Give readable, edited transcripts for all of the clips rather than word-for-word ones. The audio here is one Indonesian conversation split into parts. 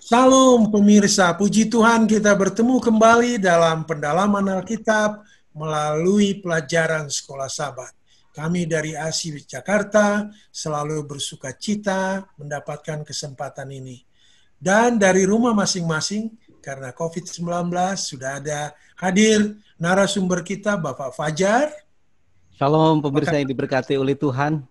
Salam pemirsa, puji Tuhan kita bertemu kembali dalam pendalaman Alkitab melalui pelajaran Sekolah Sabat. Kami dari ASI Jakarta selalu bersuka cita mendapatkan kesempatan ini. Dan dari rumah masing-masing, karena COVID-19 sudah ada hadir narasumber kita Bapak Fajar. Shalom pemirsa yang diberkati oleh Tuhan.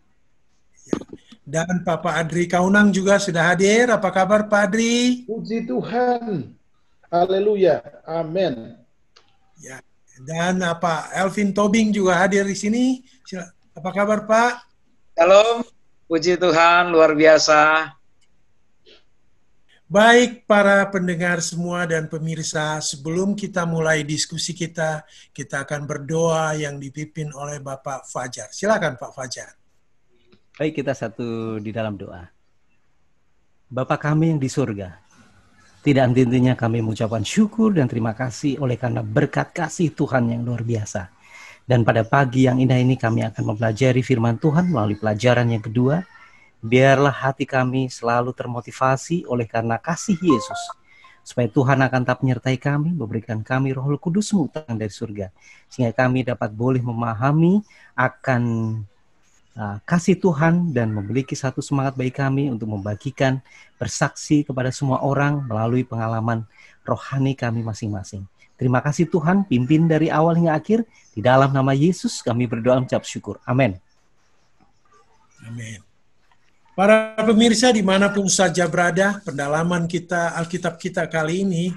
Dan Bapak Adri Kaunang juga sudah hadir. Apa kabar Pak Adri? Puji Tuhan. Haleluya. Amin. Ya. Dan Pak Elvin Tobing juga hadir di sini. Apa kabar Pak? Shalom. Puji Tuhan, luar biasa. Baik para pendengar semua dan pemirsa, sebelum kita mulai diskusi kita akan berdoa yang dipimpin oleh Bapak Fajar. Silakan Pak Fajar. Baik, kita satu di dalam doa. Bapa kami yang di surga, tidak henti-hentinya kami mengucapkan syukur dan terima kasih oleh karena berkat kasih Tuhan yang luar biasa. Dan pada pagi yang indah ini kami akan mempelajari firman Tuhan melalui pelajaran yang kedua. Biarlah hati kami selalu termotivasi oleh karena kasih Yesus. Supaya Tuhan akan tetap menyertai kami, memberikan kami Roh Kudus-Mu dari surga. Sehingga kami dapat boleh memahami akan kasih Tuhan dan memiliki satu semangat bagi kami untuk membagikan bersaksi kepada semua orang melalui pengalaman rohani kami masing-masing. Terima kasih Tuhan, pimpin dari awal hingga akhir. Di dalam nama Yesus kami berdoa mengucap syukur. Amin. Amin. Para pemirsa dimanapun saja berada, pendalaman kita, Alkitab kita kali ini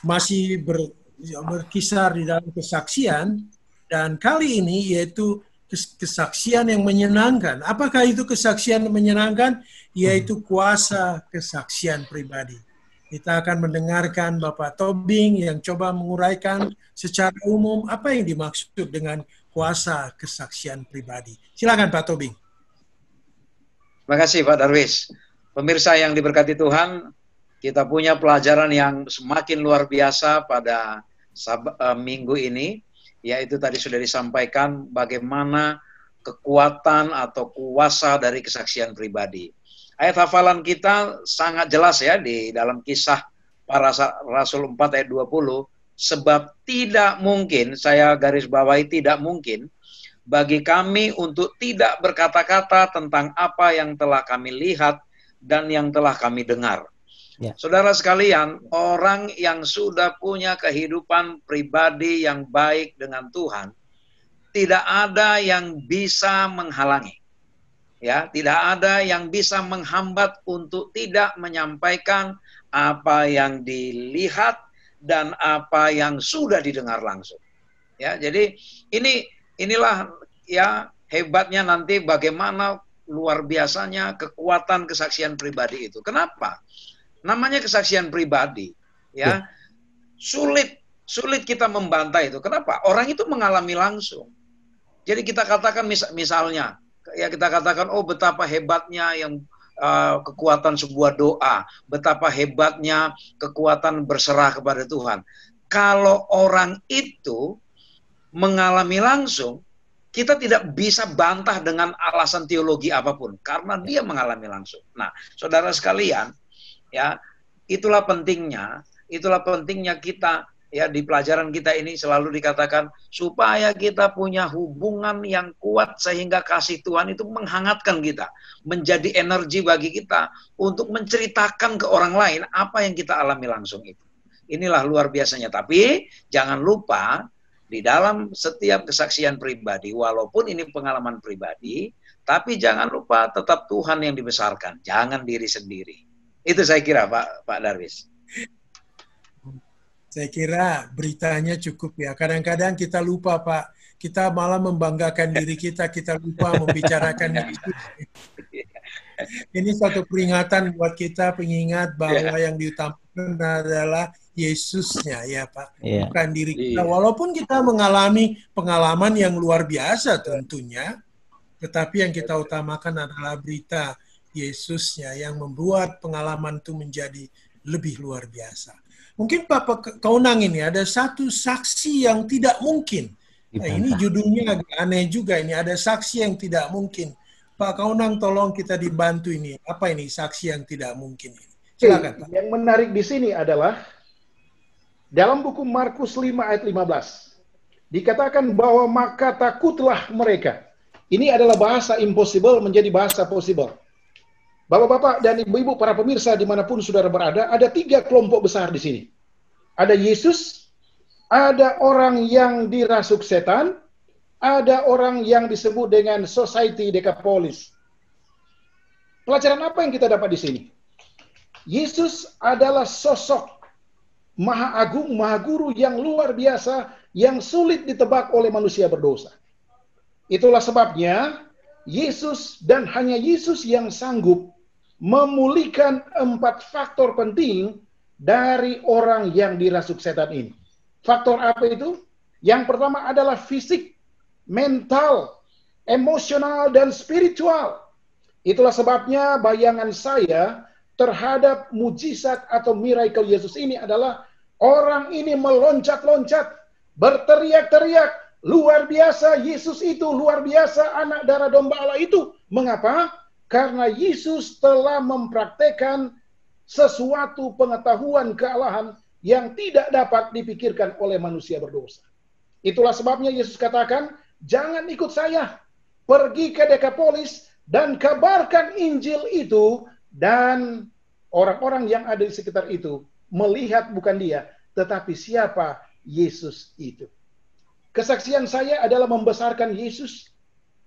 masih berkisar di dalam kesaksian, dan kali ini yaitu kesaksian yang menyenangkan. Apakah itu kesaksian yang menyenangkan? Yaitu kuasa kesaksian pribadi. Kita akan mendengarkan Bapak Tobing yang coba menguraikan secara umum apa yang dimaksud dengan kuasa kesaksian pribadi. Silakan Pak Tobing. Terima kasih Pak Darwis. Pemirsa yang diberkati Tuhan, kita punya pelajaran yang semakin luar biasa pada minggu ini, yaitu tadi sudah disampaikan bagaimana kekuatan atau kuasa dari kesaksian pribadi. Ayat hafalan kita sangat jelas ya di dalam Kisah Para Rasul 4 ayat 20, sebab tidak mungkin, saya garis bawahi tidak mungkin, bagi kami untuk tidak berkata-kata tentang apa yang telah kami lihat dan yang telah kami dengar. Ya. Saudara sekalian, orang yang sudah punya kehidupan pribadi yang baik dengan Tuhan, tidak ada yang bisa menghalangi. Ya, tidak ada yang bisa menghambat untuk tidak menyampaikan apa yang dilihat dan apa yang sudah didengar langsung. Ya, jadi inilah ya hebatnya nanti bagaimana luar biasanya kekuatan kesaksian pribadi itu. Kenapa? Namanya kesaksian pribadi, ya. Sulit kita membantah itu. Kenapa? Orang itu mengalami langsung. Jadi kita katakan misalnya, ya kita katakan, oh betapa hebatnya yang kekuatan sebuah doa, betapa hebatnya kekuatan berserah kepada Tuhan. Kalau orang itu mengalami langsung, kita tidak bisa bantah dengan alasan teologi apapun, karena dia mengalami langsung. Nah, saudara sekalian, ya, itulah pentingnya kita ya di pelajaran kita ini selalu dikatakan supaya kita punya hubungan yang kuat sehingga kasih Tuhan itu menghangatkan kita, menjadi energi bagi kita untuk menceritakan ke orang lain apa yang kita alami langsung itu. Inilah luar biasanya. Tapi jangan lupa di dalam setiap kesaksian pribadi, walaupun ini pengalaman pribadi, tapi jangan lupa tetap Tuhan yang dibesarkan, jangan diri sendiri. Itu saya kira Pak Darwis. Saya kira beritanya cukup ya. Kadang-kadang kita lupa Pak, kita malah membanggakan diri kita lupa membicarakan diri kita. Ini satu peringatan buat kita, pengingat bahwa yang diutamakan adalah Yesusnya ya Pak, bukan diri kita. Walaupun kita mengalami pengalaman yang luar biasa tentunya, tetapi yang kita utamakan adalah berita Yesusnya yang membuat pengalaman itu menjadi lebih luar biasa. Mungkin Pak Kaunang ini ada satu saksi yang tidak mungkin. Nah, ini judulnya agak aneh juga ini, ada saksi yang tidak mungkin. Pak Kaunang tolong kita dibantu ini. Apa ini saksi yang tidak mungkin ini? Silakan, Pak. Yang menarik di sini adalah dalam buku Markus 5 ayat 15 dikatakan bahwa maka takutlah mereka. Ini adalah bahasa impossible menjadi bahasa possible. Bapak-bapak dan ibu-ibu para pemirsa dimanapun saudara berada, ada 3 kelompok besar di sini. Ada Yesus, ada orang yang dirasuk setan, ada orang yang disebut dengan Society Decapolis. Pelajaran apa yang kita dapat di sini? Yesus adalah sosok Maha Agung, Maha Guru yang luar biasa, yang sulit ditebak oleh manusia berdosa. Itulah sebabnya Yesus dan hanya Yesus yang sanggup memulihkan 4 faktor penting dari orang yang dirasuk setan ini. Faktor apa itu? Yang pertama adalah fisik, mental, emosional, dan spiritual. Itulah sebabnya bayangan saya terhadap mujizat atau miracle Yesus ini adalah orang ini meloncat-loncat, berteriak-teriak, luar biasa, Yesus itu luar biasa, anak darah domba Allah itu. Mengapa? Karena Yesus telah mempraktekkan sesuatu pengetahuan kealahan yang tidak dapat dipikirkan oleh manusia berdosa. Itulah sebabnya Yesus katakan, jangan ikut saya, pergi ke Dekapolis dan kabarkan Injil itu, dan orang-orang yang ada di sekitar itu melihat bukan dia, tetapi siapa Yesus itu. Kesaksian saya adalah membesarkan Yesus.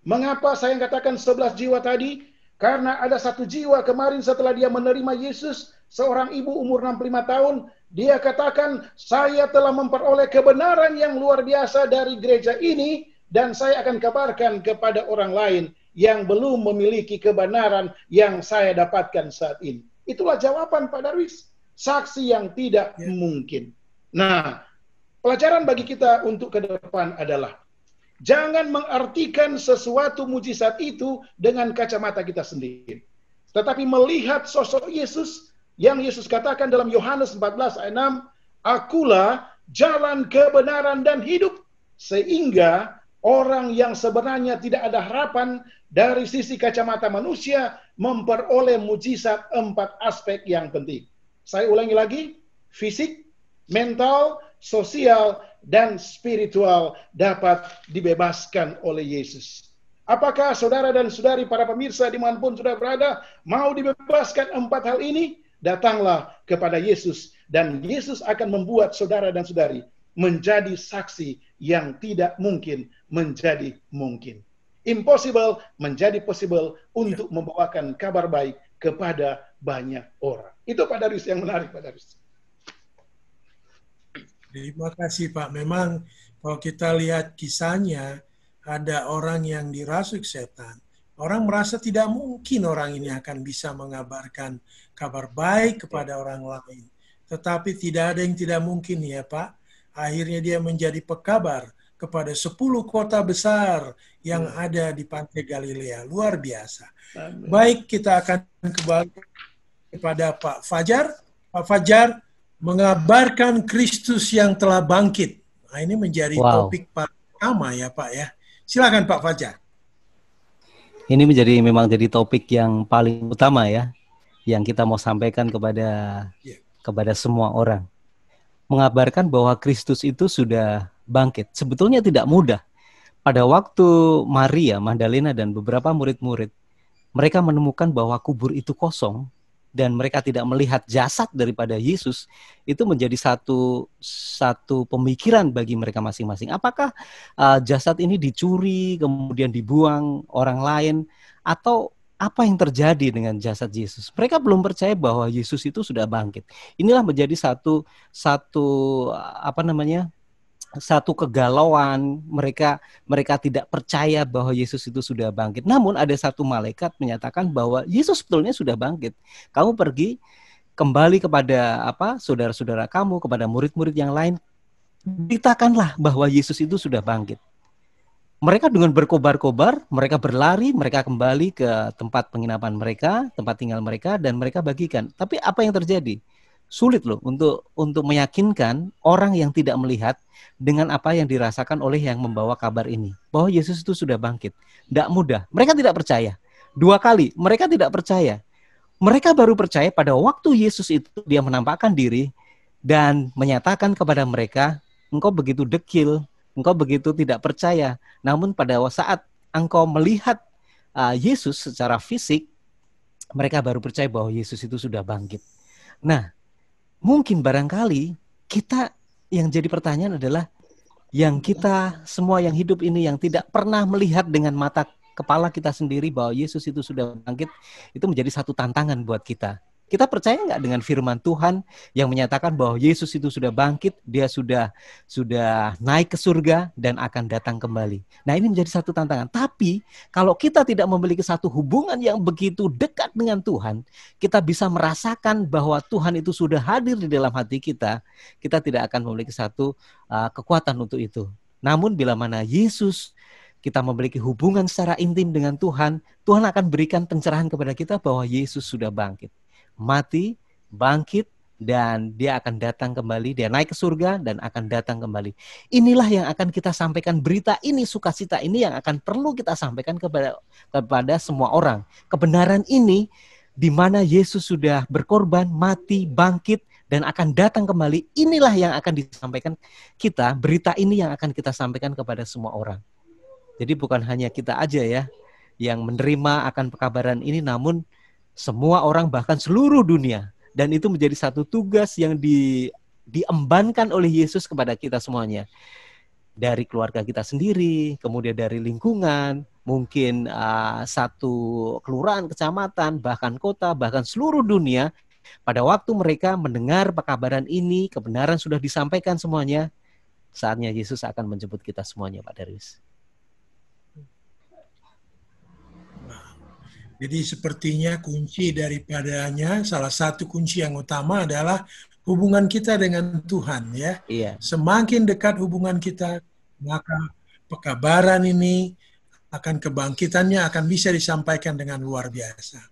Mengapa saya katakan 11 jiwa tadi? Karena ada 1 jiwa kemarin setelah dia menerima Yesus, seorang ibu umur 65 tahun, dia katakan, saya telah memperoleh kebenaran yang luar biasa dari gereja ini, dan saya akan kabarkan kepada orang lain yang belum memiliki kebenaran yang saya dapatkan saat ini. Itulah jawaban Pak Darwis. Saksi yang tidak mungkin. Nah, pelajaran bagi kita untuk ke depan adalah jangan mengartikan sesuatu mujizat itu dengan kacamata kita sendiri. Tetapi melihat sosok Yesus yang Yesus katakan dalam Yohanes 14 ayat 6, akulah jalan kebenaran dan hidup. Sehingga orang yang sebenarnya tidak ada harapan dari sisi kacamata manusia memperoleh mujizat 4 aspek yang penting. Saya ulangi lagi, fisik, mental, sosial, dan spiritual dapat dibebaskan oleh Yesus. Apakah saudara dan saudari para pemirsa dimanapun saudara berada mau dibebaskan 4 hal ini? Datanglah kepada Yesus dan Yesus akan membuat saudara dan saudari menjadi saksi yang tidak mungkin menjadi mungkin. Impossible menjadi possible untuk membawakan kabar baik kepada banyak orang. Itu Pak Darwis yang menarik, Pak Darwis. Terima kasih Pak. Memang kalau kita lihat kisahnya, ada orang yang dirasuk setan. Orang merasa tidak mungkin orang ini akan bisa mengabarkan kabar baik kepada orang lain. Tetapi tidak ada yang tidak mungkin ya Pak. Akhirnya dia menjadi pekabar kepada 10 kota besar yang ada di pantai Galilea. Luar biasa. Baik, kita akan kembali kepada Pak Fajar. Pak Fajar, mengabarkan Kristus yang telah bangkit. Nah, ini menjadi topik pertama ya Pak ya. Silakan Pak Fajar. Ini memang jadi topik yang paling utama ya, yang kita mau sampaikan kepada semua orang. Mengabarkan bahwa Kristus itu sudah bangkit. Sebetulnya tidak mudah. Pada waktu Maria, Magdalena dan beberapa murid-murid, mereka menemukan bahwa kubur itu kosong dan mereka tidak melihat jasad daripada Yesus, itu menjadi satu pemikiran bagi mereka masing-masing. Apakah jasad ini dicuri, kemudian dibuang orang lain, atau apa yang terjadi dengan jasad Yesus? Mereka belum percaya bahwa Yesus itu sudah bangkit. Inilah menjadi satu kegalauan. Mereka tidak percaya bahwa Yesus itu sudah bangkit. Namun ada satu malaikat menyatakan bahwa Yesus sebetulnya sudah bangkit. Kamu pergi kembali kepada saudara-saudara kamu, kepada murid-murid yang lain, beritakanlah bahwa Yesus itu sudah bangkit. Mereka dengan berkobar-kobar, mereka berlari, mereka kembali ke tempat penginapan mereka, tempat tinggal mereka, dan mereka bagikan. Tapi apa yang terjadi? Sulit loh untuk meyakinkan orang yang tidak melihat dengan apa yang dirasakan oleh yang membawa kabar ini, bahwa Yesus itu sudah bangkit. Tidak mudah. Mereka tidak percaya. 2 kali mereka tidak percaya. Mereka baru percaya pada waktu Yesus itu dia menampakkan diri dan menyatakan kepada mereka, engkau begitu dekil, engkau begitu tidak percaya. Namun pada saat engkau melihat Yesus secara fisik, mereka baru percaya bahwa Yesus itu sudah bangkit. Nah, mungkin barangkali kita yang jadi pertanyaan adalah yang kita semua yang hidup ini yang tidak pernah melihat dengan mata kepala kita sendiri bahwa Yesus itu sudah bangkit, itu menjadi satu tantangan buat kita. Kita percaya nggak dengan firman Tuhan yang menyatakan bahwa Yesus itu sudah bangkit, dia sudah naik ke surga dan akan datang kembali. Nah, ini menjadi satu tantangan. Tapi kalau kita tidak memiliki satu hubungan yang begitu dekat dengan Tuhan, kita bisa merasakan bahwa Tuhan itu sudah hadir di dalam hati kita, kita tidak akan memiliki satu kekuatan untuk itu. Namun bila mana Yesus, kita memiliki hubungan secara intim dengan Tuhan, Tuhan akan berikan pencerahan kepada kita bahwa Yesus sudah bangkit. Mati, bangkit, dan dia akan datang kembali, dia naik ke surga dan akan datang kembali. Inilah yang akan kita sampaikan, berita ini, sukacita ini yang akan perlu kita sampaikan kepada semua orang. Kebenaran ini di mana Yesus sudah berkorban, mati, bangkit, dan akan datang kembali, inilah yang akan disampaikan kita, berita ini yang akan kita sampaikan kepada semua orang. Jadi bukan hanya kita aja ya yang menerima akan pekabaran ini, namun semua orang bahkan seluruh dunia. Dan itu menjadi satu tugas yang diembankan oleh Yesus kepada kita semuanya. Dari keluarga kita sendiri, kemudian dari lingkungan, mungkin satu kelurahan, kecamatan, bahkan kota, bahkan seluruh dunia. Pada waktu mereka mendengar pekabaran ini, kebenaran sudah disampaikan semuanya, saatnya Yesus akan menjemput kita semuanya, Pak Darwis. Jadi sepertinya kunci daripadanya, salah satu kunci yang utama adalah hubungan kita dengan Tuhan, ya. Iya. Semakin dekat hubungan kita, maka pekabaran ini akan kebangkitannya akan bisa disampaikan dengan luar biasa.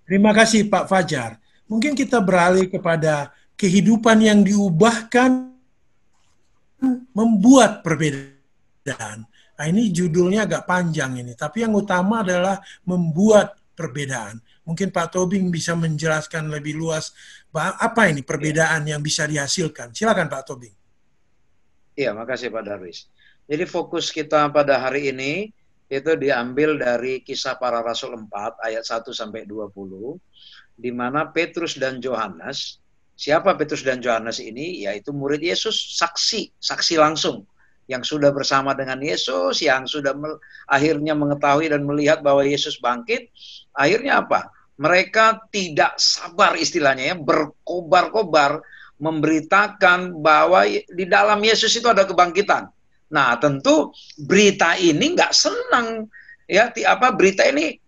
Terima kasih Pak Fajar. Mungkin kita beralih kepada kehidupan yang diubahkan membuat perbedaan. Nah, ini judulnya agak panjang ini, tapi yang utama adalah membuat perbedaan. Mungkin Pak Tobing bisa menjelaskan lebih luas apa ini perbedaan yang bisa dihasilkan. Silakan Pak Tobing. Iya, makasih Pak Darwis. Jadi fokus kita pada hari ini itu diambil dari Kisah Para Rasul 4 ayat 1 sampai 20, di mana Petrus dan Yohanes, siapa Petrus dan Yohanes ini? Yaitu murid Yesus, saksi langsung yang sudah bersama dengan Yesus, yang sudah akhirnya mengetahui dan melihat bahwa Yesus bangkit. Akhirnya apa? Mereka tidak sabar istilahnya ya, berkobar-kobar memberitakan bahwa di dalam Yesus itu ada kebangkitan. Nah, tentu berita ini nggak senang ya, berita ini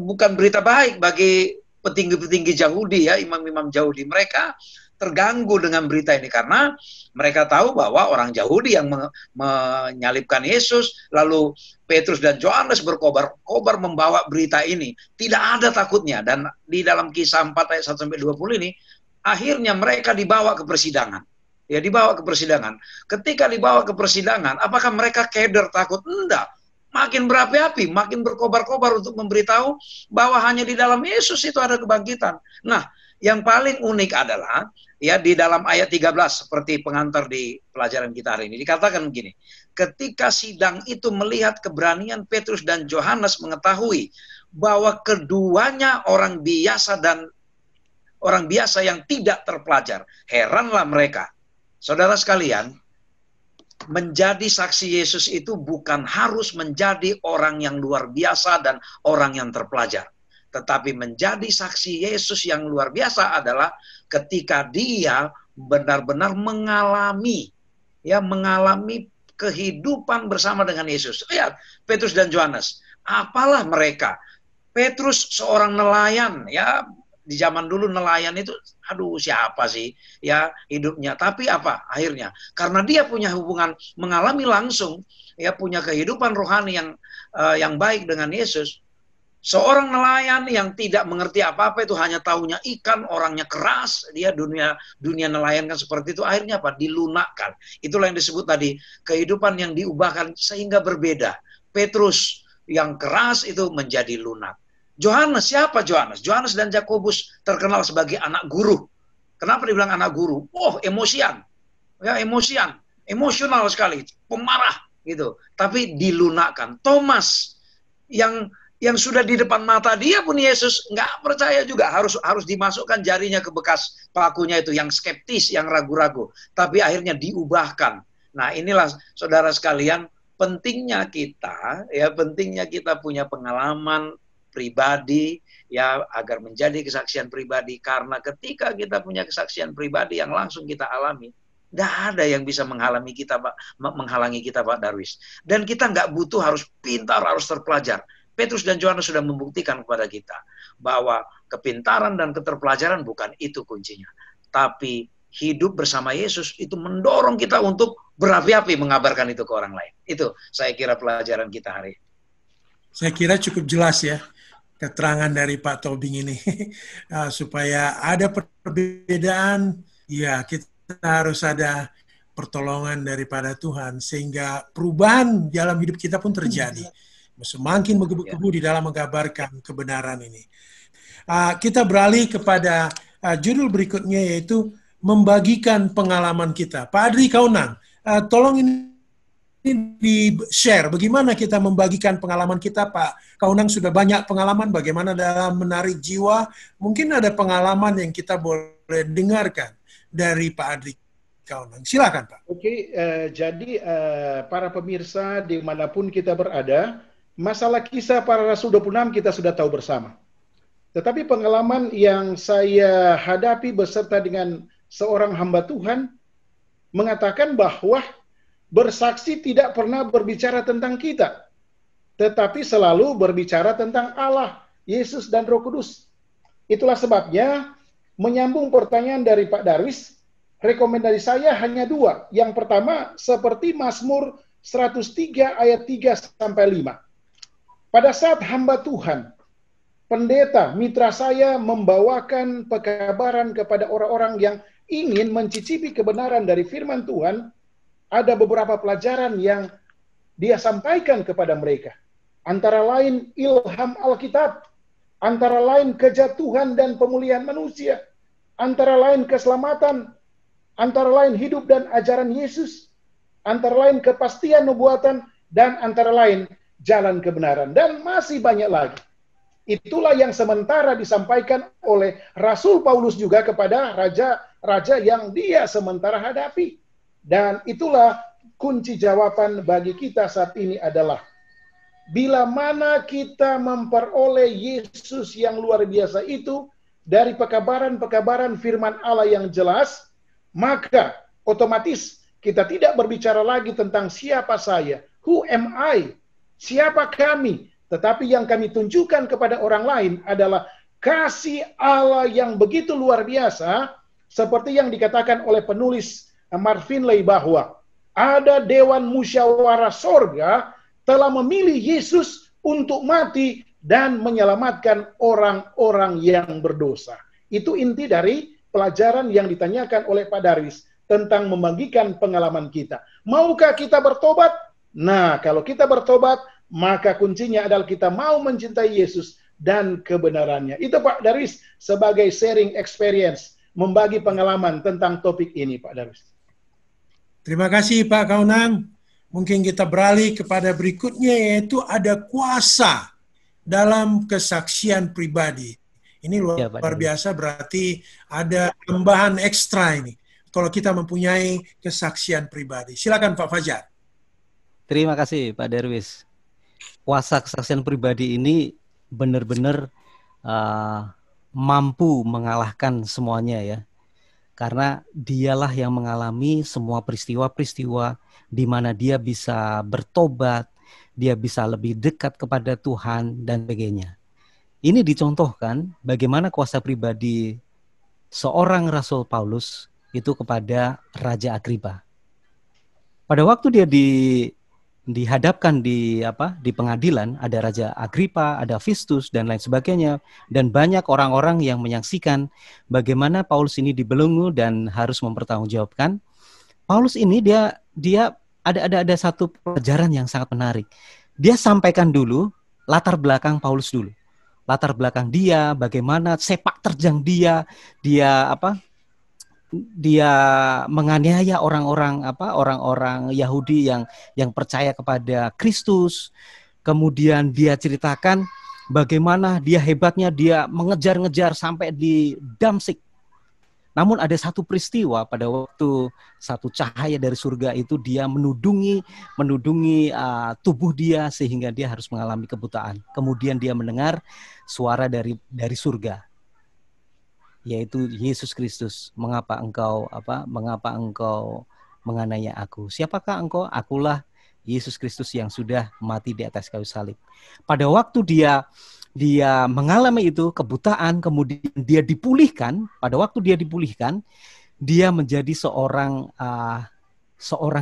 bukan berita baik bagi petinggi-petinggi Yahudi ya, imam-imam Yahudi. Mereka terganggu dengan berita ini karena mereka tahu bahwa orang Yahudi yang menyalibkan Yesus, lalu Petrus dan Yohanes berkobar-kobar membawa berita ini. Tidak ada takutnya, dan di dalam Kisah 4 ayat 1 sampai 20 ini akhirnya mereka dibawa ke persidangan. Ya, dibawa ke persidangan. Ketika dibawa ke persidangan, apakah mereka keder takut? Enggak. Makin berapi-api, makin berkobar-kobar untuk memberitahu bahwa hanya di dalam Yesus itu ada kebangkitan. Nah, yang paling unik adalah ya di dalam ayat 13 seperti pengantar di pelajaran kita hari ini dikatakan begini. Ketika sidang itu melihat keberanian Petrus dan Yohanes mengetahui bahwa keduanya orang biasa dan orang biasa yang tidak terpelajar, heranlah mereka. Saudara sekalian, menjadi saksi Yesus itu bukan harus menjadi orang yang luar biasa dan orang yang terpelajar. Tetapi menjadi saksi Yesus yang luar biasa adalah ketika dia benar-benar mengalami kehidupan bersama dengan Yesus. Lihat, Petrus dan Yohanes, apalah mereka? Petrus seorang nelayan, ya, di zaman dulu nelayan itu, aduh siapa sih ya hidupnya. Tapi apa akhirnya? Karena dia punya hubungan, mengalami langsung, ya punya kehidupan rohani yang baik dengan Yesus. Seorang nelayan yang tidak mengerti apa-apa itu hanya taunya ikan, orangnya keras, dia dunia nelayan kan seperti itu, akhirnya apa? Dilunakkan. Itulah yang disebut tadi, kehidupan yang diubahkan sehingga berbeda. Petrus yang keras itu menjadi lunak. Yohanes, siapa Yohanes? Yohanes dan Yakobus terkenal sebagai anak guru. Kenapa dibilang anak guru? Oh, emosian. Ya, emosional sekali, pemarah gitu. Tapi dilunakkan. Thomas yang sudah di depan mata dia pun Yesus nggak percaya juga, harus dimasukkan jarinya ke bekas pakunya itu, yang skeptis, yang ragu-ragu. Tapi akhirnya diubahkan. Nah, inilah saudara sekalian, pentingnya kita punya pengalaman pribadi ya, agar menjadi kesaksian pribadi. Karena ketika kita punya kesaksian pribadi yang langsung kita alami, nggak ada yang bisa menghalangi kita, Pak Darwis. Dan kita nggak butuh harus pintar, harus terpelajar. Petrus dan Yohanes sudah membuktikan kepada kita bahwa kepintaran dan keterpelajaran bukan itu kuncinya. Tapi hidup bersama Yesus itu mendorong kita untuk berapi-api mengabarkan itu ke orang lain. Itu saya kira pelajaran kita hari ini. Saya kira cukup jelas ya keterangan dari Pak Tobing ini. Supaya ada perbedaan, ya kita harus ada pertolongan daripada Tuhan, sehingga perubahan dalam hidup kita pun terjadi. Semakin menggebu-gebu di dalam mengabarkan kebenaran ini. Kita beralih kepada judul berikutnya, yaitu membagikan pengalaman kita. Pak Adri Kaunang, tolong ini di-share bagaimana kita membagikan pengalaman kita. Pak Kaunang sudah banyak pengalaman bagaimana dalam menarik jiwa. Mungkin ada pengalaman yang kita boleh dengarkan dari Pak Adri Kaunang. Silakan, Pak. Oke, jadi para pemirsa dimanapun kita berada, masalah kisah para Rasul 26 kita sudah tahu bersama. Tetapi pengalaman yang saya hadapi beserta dengan seorang hamba Tuhan mengatakan bahwa bersaksi tidak pernah berbicara tentang kita, tetapi selalu berbicara tentang Allah, Yesus, dan Roh Kudus. Itulah sebabnya, menyambung pertanyaan dari Pak Darwis, rekomendasi saya hanya dua. Yang pertama, seperti Mazmur 103 ayat 3-5. Pada saat hamba Tuhan, pendeta, mitra saya membawakan pekabaran kepada orang-orang yang ingin mencicipi kebenaran dari firman Tuhan, ada beberapa pelajaran yang dia sampaikan kepada mereka. Antara lain ilham Alkitab, antara lain kejatuhan dan pemulihan manusia, antara lain keselamatan, antara lain hidup dan ajaran Yesus, antara lain kepastian nubuatan, dan antara lain jalan kebenaran, dan masih banyak lagi. Itulah yang sementara disampaikan oleh Rasul Paulus juga kepada raja-raja yang dia sementara hadapi. Dan itulah kunci jawaban bagi kita saat ini adalah, bila mana kita memperoleh Yesus yang luar biasa itu dari pekabaran-pekabaran firman Allah yang jelas, maka otomatis kita tidak berbicara lagi tentang siapa saya, who am I, siapa kami, tetapi yang kami tunjukkan kepada orang lain adalah kasih Allah yang begitu luar biasa, seperti yang dikatakan oleh penulis Mark Finley bahwa ada Dewan Musyawarah Sorga telah memilih Yesus untuk mati dan menyelamatkan orang-orang yang berdosa. Itu inti dari pelajaran yang ditanyakan oleh Pak Darwis tentang membagikan pengalaman kita. Maukah kita bertobat? Nah, kalau kita bertobat, maka kuncinya adalah kita mau mencintai Yesus dan kebenarannya. Itu Pak Darwis sebagai sharing experience, membagi pengalaman tentang topik ini, Pak Darwis. Terima kasih Pak Kaunang. Mungkin kita beralih kepada berikutnya, yaitu ada kuasa dalam kesaksian pribadi. Ini luar biasa, berarti ada tambahan ekstra ini kalau kita mempunyai kesaksian pribadi. Silakan Pak Fajar. Terima kasih Pak Darwis. Kuasa kesaksian pribadi ini benar-benar mampu mengalahkan semuanya ya. Karena dialah yang mengalami semua peristiwa-peristiwa di mana dia bisa bertobat, dia bisa lebih dekat kepada Tuhan dan sebagainya. Ini dicontohkan bagaimana kuasa pribadi seorang Rasul Paulus itu kepada Raja Agripa. Pada waktu dia dihadapkan di pengadilan, ada Raja Agripa, ada Festus dan lain sebagainya, dan banyak orang-orang yang menyaksikan bagaimana Paulus ini dibelenggu dan harus mempertanggungjawabkan. Paulus ini dia ada satu pelajaran yang sangat menarik. Dia sampaikan dulu latar belakang Paulus dulu. latar belakang dia, bagaimana sepak terjang dia menganiaya orang-orang Yahudi yang percaya kepada Kristus. Kemudian dia ceritakan bagaimana dia hebatnya, dia mengejar-ngejar sampai di Damsyik. Namun ada satu peristiwa pada waktu satu cahaya dari surga itu dia menudungi tubuh dia sehingga dia harus mengalami kebutaan. Kemudian dia mendengar suara dari surga, yaitu Yesus Kristus, mengapa engkau menganiaya aku? Siapakah engkau? Akulah Yesus Kristus yang sudah mati di atas kayu salib. Pada waktu dia mengalami itu kebutaan, kemudian dia dipulihkan. Pada waktu dia dipulihkan, dia menjadi seorang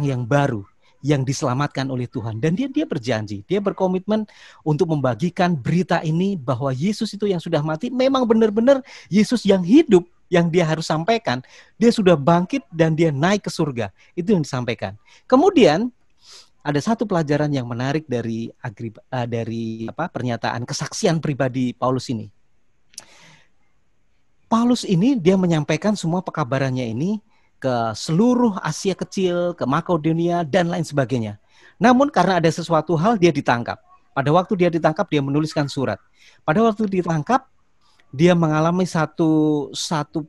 yang baru, yang diselamatkan oleh Tuhan. Dan dia berjanji, dia berkomitmen untuk membagikan berita ini bahwa Yesus itu yang sudah mati memang benar-benar Yesus yang hidup, yang dia harus sampaikan. Dia sudah bangkit dan dia naik ke surga. Itu yang disampaikan. Kemudian ada satu pelajaran yang menarik dari pernyataan kesaksian pribadi Paulus ini. Paulus ini dia menyampaikan semua pekabarannya ini ke seluruh Asia Kecil, ke Makedonia dan lain sebagainya. Namun karena ada sesuatu hal dia ditangkap. Pada waktu dia ditangkap dia menuliskan surat. Pada waktu ditangkap dia mengalami satu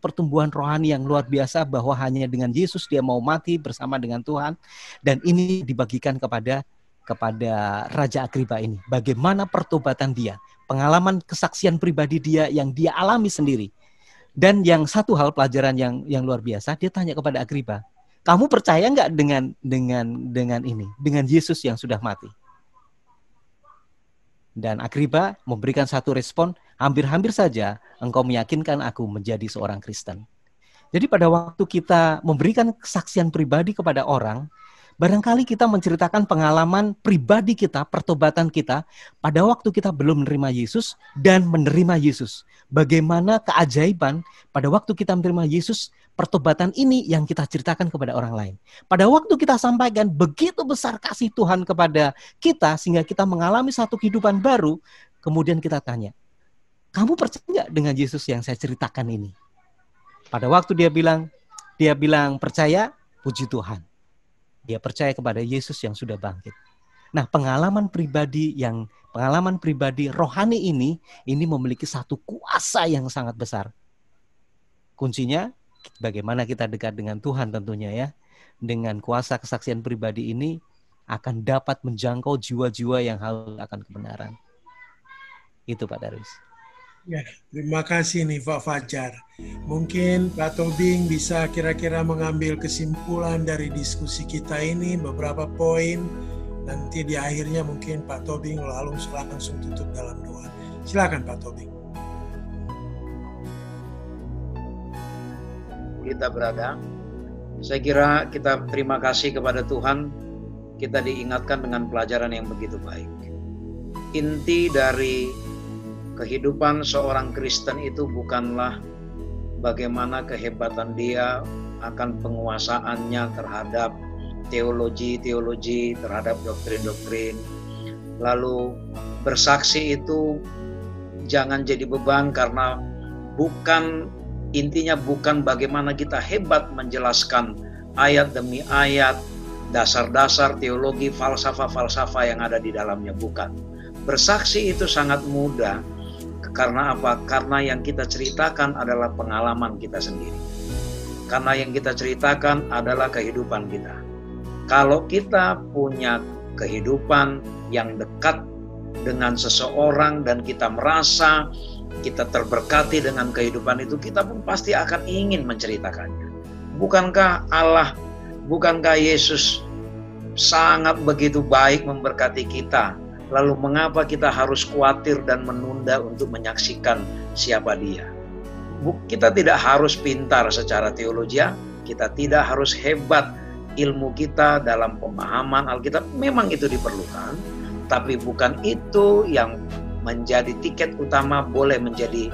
pertumbuhan rohani yang luar biasa bahwa hanya dengan Yesus dia mau mati bersama dengan Tuhan, dan ini dibagikan kepada Raja Agripa ini. Bagaimana pertobatan dia, pengalaman kesaksian pribadi dia yang dia alami sendiri. Dan yang satu hal pelajaran yang luar biasa, dia tanya kepada Agripa, kamu percaya nggak dengan ini, dengan Yesus yang sudah mati? Dan Agripa memberikan satu respon, hampir-hampir saja engkau meyakinkan aku menjadi seorang Kristen. Jadi pada waktu kita memberikan kesaksian pribadi kepada orang, barangkali kita menceritakan pengalaman pribadi kita, pertobatan kita, pada waktu kita belum menerima Yesus dan menerima Yesus. Bagaimana keajaiban pada waktu kita menerima Yesus, pertobatan ini yang kita ceritakan kepada orang lain. Pada waktu kita sampaikan begitu besar kasih Tuhan kepada kita sehingga kita mengalami satu kehidupan baru, kemudian kita tanya, kamu percaya nggak dengan Yesus yang saya ceritakan ini? Pada waktu dia bilang percaya, puji Tuhan. Dia percaya kepada Yesus yang sudah bangkit. Nah, pengalaman pribadi rohani ini memiliki satu kuasa yang sangat besar. Kuncinya bagaimana kita dekat dengan Tuhan tentunya ya. Dengan kuasa kesaksian pribadi ini akan dapat menjangkau jiwa-jiwa yang haus akan kebenaran. Itu Pak Darwis. Ya, terima kasih nih Pak Fajar. Mungkin Pak Tobing bisa kira-kira mengambil kesimpulan dari diskusi kita ini, beberapa poin. Nanti di akhirnya mungkin Pak Tobing langsung tutup dalam doa. Silakan Pak Tobing. Kita berada, saya kira kita terima kasih kepada Tuhan, kita diingatkan dengan pelajaran yang begitu baik. Inti dari kehidupan seorang Kristen itu bukanlah bagaimana kehebatan dia akan penguasaannya terhadap teologi, terhadap doktrin-doktrin. Lalu bersaksi itu jangan jadi beban, karena intinya bukan bagaimana kita hebat menjelaskan ayat demi ayat, dasar-dasar teologi, falsafah-falsafah yang ada di dalamnya, bukan. Bersaksi itu sangat mudah. Karena apa? Karena yang kita ceritakan adalah pengalaman kita sendiri. Karena yang kita ceritakan adalah kehidupan kita. Kalau kita punya kehidupan yang dekat dengan seseorang dan kita merasa kita terberkati dengan kehidupan itu, kita pun pasti akan ingin menceritakannya. Bukankah Yesus sangat begitu baik memberkati kita? Lalu mengapa kita harus khawatir dan menunda untuk menyaksikan siapa dia? Kita tidak harus pintar secara teologi, kita tidak harus hebat ilmu kita dalam pemahaman Alkitab. Memang itu diperlukan, tapi bukan itu yang menjadi tiket utama boleh menjadi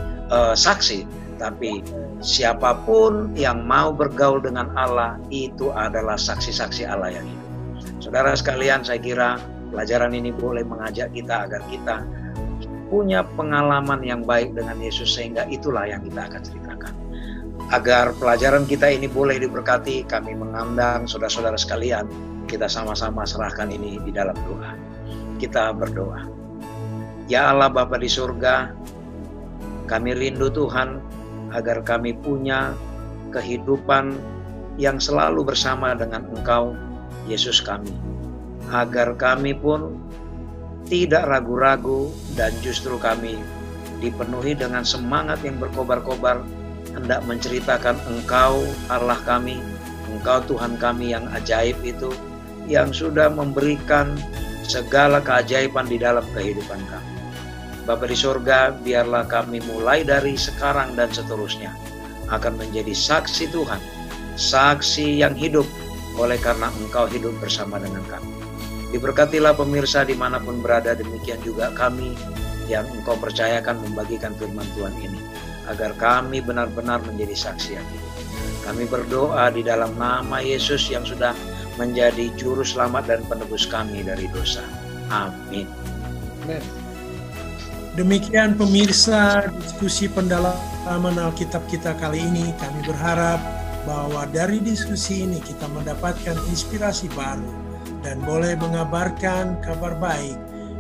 saksi. Tapi siapapun yang mau bergaul dengan Allah, itu adalah saksi-saksi Allah yang hidup. Saudara sekalian, saya kira pelajaran ini boleh mengajak kita agar kita punya pengalaman yang baik dengan Yesus, sehingga itulah yang kita akan ceritakan. Agar pelajaran kita ini boleh diberkati, kami mengundang saudara-saudara sekalian, kita sama-sama serahkan ini di dalam doa. Kita berdoa. Ya Allah Bapa di surga, kami rindu Tuhan agar kami punya kehidupan yang selalu bersama dengan Engkau, Yesus kami. Agar kami pun tidak ragu-ragu dan justru kami dipenuhi dengan semangat yang berkobar-kobar hendak menceritakan Engkau Allah kami, Engkau Tuhan kami yang ajaib itu, yang sudah memberikan segala keajaiban di dalam kehidupan kami. Bapa di surga, biarlah kami mulai dari sekarang dan seterusnya akan menjadi saksi Tuhan, saksi yang hidup oleh karena Engkau hidup bersama dengan kami. Diberkatilah pemirsa dimanapun berada, demikian juga kami yang Engkau percayakan membagikan firman Tuhan ini, agar kami benar-benar menjadi saksi yang hidup. Kami berdoa di dalam nama Yesus yang sudah menjadi juru selamat dan penebus kami dari dosa. Amin. Amin. Demikian pemirsa diskusi pendalaman Alkitab kita kali ini. Kami berharap bahwa dari diskusi ini kita mendapatkan inspirasi baru dan boleh mengabarkan kabar baik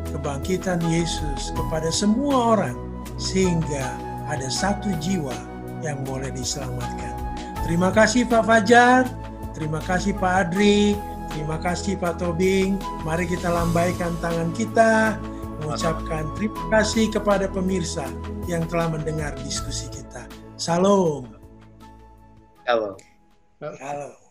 kebangkitan Yesus kepada semua orang, sehingga ada satu jiwa yang boleh diselamatkan. Terima kasih Pak Fajar, terima kasih Pak Adri, terima kasih Pak Tobing. Mari kita lambaikan tangan kita, mengucapkan terima kasih kepada pemirsa yang telah mendengar diskusi kita. Salam. Halo. Halo.